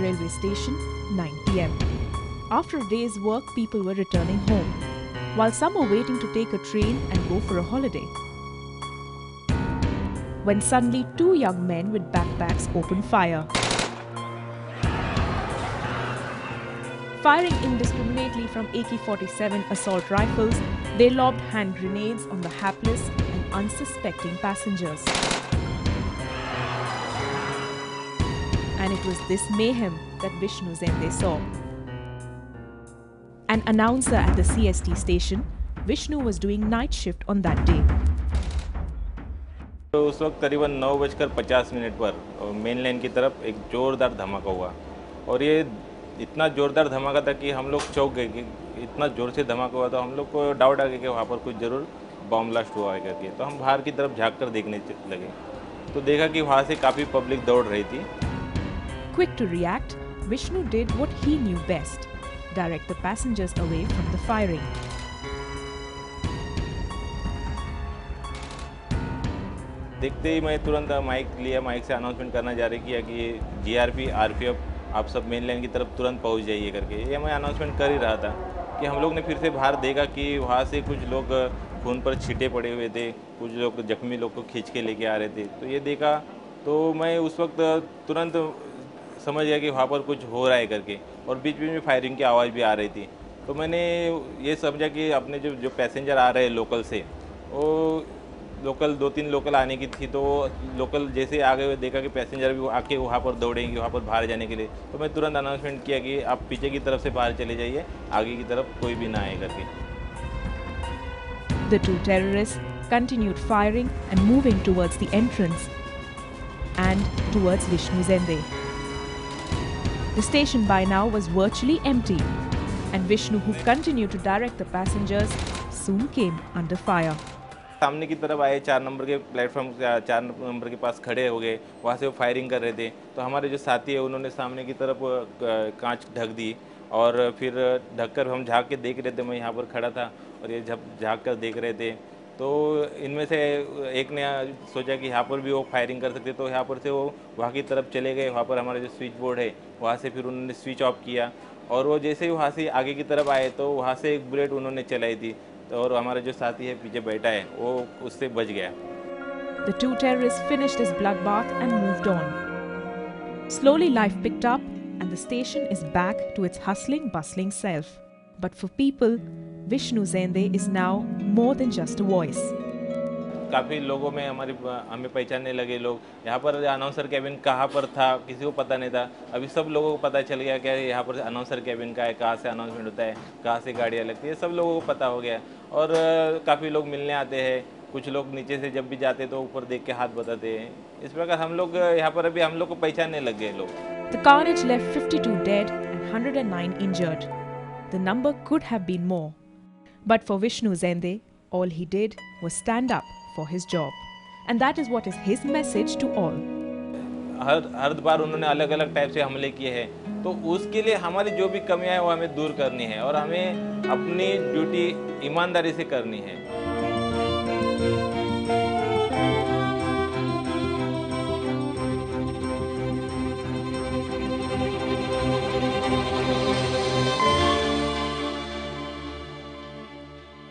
railway station, 9 p.m. After a day's work, people were returning home, while some were waiting to take a train and go for a holiday. When suddenly 2 young men with backpacks opened fire. Firing indiscriminately from AK-47 assault rifles, they lobbed hand grenades on the hapless and unsuspecting passengers. And it was this mayhem that Vishnu Zende saw. An announcer at the CST station, Vishnu was doing night shift on that day. तो उस वक्त करीबन 9:50 पर main line की तरफ एक ज़ोरदार धमाका हुआ और ये इतना ज़ोरदार धमाका था कि हम लोग चौंक गए कि इतना ज़ोर से धमाका हुआ तो हम लोग को डाउट आ गया कि वहाँ पर कुछ ज़रूर बॉम्ब ब्लास्ट हुआ है करके। तो हम बाहर की तरफ झाँक कर देखने लगे तो देखा कि वहाँ से काफ़ी पब्लिक दौड़ रही थी। Quick to react, Vishnu did what he knew best: direct the passengers away from the firing. देखते ही मैं तुरंत माइक लिया, माइक से अनाउंसमेंट करना जारी किया कि जीआरपी, आरपीएफ आप सब मेन लाइन की तरफ तुरंत पहुंच जाइए करके। ये मैं अनाउंसमेंट कर ही रहा था कि हम लोग ने फिर से बाहर देखा कि वहाँ से कुछ लोग खून पर छींटे पड़े हुए थे, कुछ लोग जख्मी लोग को खींच के लेके आ रहे थे। तो ये देखा तो मैं उस वक्त तुरंत समझ गया कि वहाँ पर कुछ हो रहा है करके और बीच बीच में फायरिंग की आवाज़ भी आ रही थी। तो मैंने ये समझा कि अपने जो पैसेंजर आ रहे हैं लोकल से, वो लोकल 2-3 लोकल आने की थी, तो लोकल जैसे आ गए देखा कि पैसेंजर भी आके वहाँ पर दौड़ेंगे वहाँ पर बाहर जाने के लिए। तो मैं तुरंत अनाउंसमेंट किया कि आप पीछे की तरफ से बाहर चले जाइए, आगे की तरफ कोई भी ना आए करके। The two terrorists continued firing and moving towards the entrance and towards Vishnu Zende. The station by now was virtually empty, and Vishnu, who continued to direct the passengers, soon came under fire. सामने की तरफ आए, 4 number के platform 4 number के पास खड़े हो गए, वहाँ से वो फायरिंग कर रहे थे। तो हमारे जो साथी है उन्होंने सामने की तरफ कांच ढक दी और फिर ढककर हम झाँक के देख रहे थे। मैं यहाँ पर खड़ा था और ये जब झाँक कर देख रहे थे तो इनमें से एक ने सोचा कि यहाँ पर भी वो फायरिंग कर सकते, तो यहाँ पर से वो वहाँ की तरफ चले गए। वहाँ पर हमारा जो स्विच बोर्ड है वहाँ से फिर उन्होंने स्विच ऑफ किया और वो जैसे ही वहाँ से आगे की तरफ आए तो वहाँ से एक बुलेट उन्होंने चलाई थी और हमारा जो साथी है पीछे बैठा है वो उससे बच गया। The two terrorists finished this bloodbath and moved on. Slowly life picked up and the station is back to its hustling, bustling self. But for people, Vishnu Zende is now more than just a voice. काफ़ी लोगों में हमें पहचानने लगे लोग। यहाँ पर announcer cabin कहाँ पर था किसी को पता नहीं था, अभी सब लोगों को पता चल गया कि यहाँ पर अनाउंसर कैबिन का है, कहाँ से अनाउंसमेंट होता है, कहाँ से गाड़ियाँ लगती है, सब लोगों को पता हो गया। और काफ़ी लोग मिलने आते हैं, कुछ लोग नीचे से जब भी जाते तो ऊपर देख के हाथ बताते हैं। इस प्रकार हम लोग यहाँ पर अभी हम लोग को पहचानने लग गए लोग। The carnage left 52 dead and 109 injured. The number could have been more. But for Vishnu Zende, all he did was stand up for his job. And that is what is his message to all. हर बार उन्होंने अलग अलग type से हमले किए हैं, तो उसके लिए हमारी जो भी कमियां हैं वो हमें दूर करनी है और हमें अपनी ड्यूटी ईमानदारी से करनी है।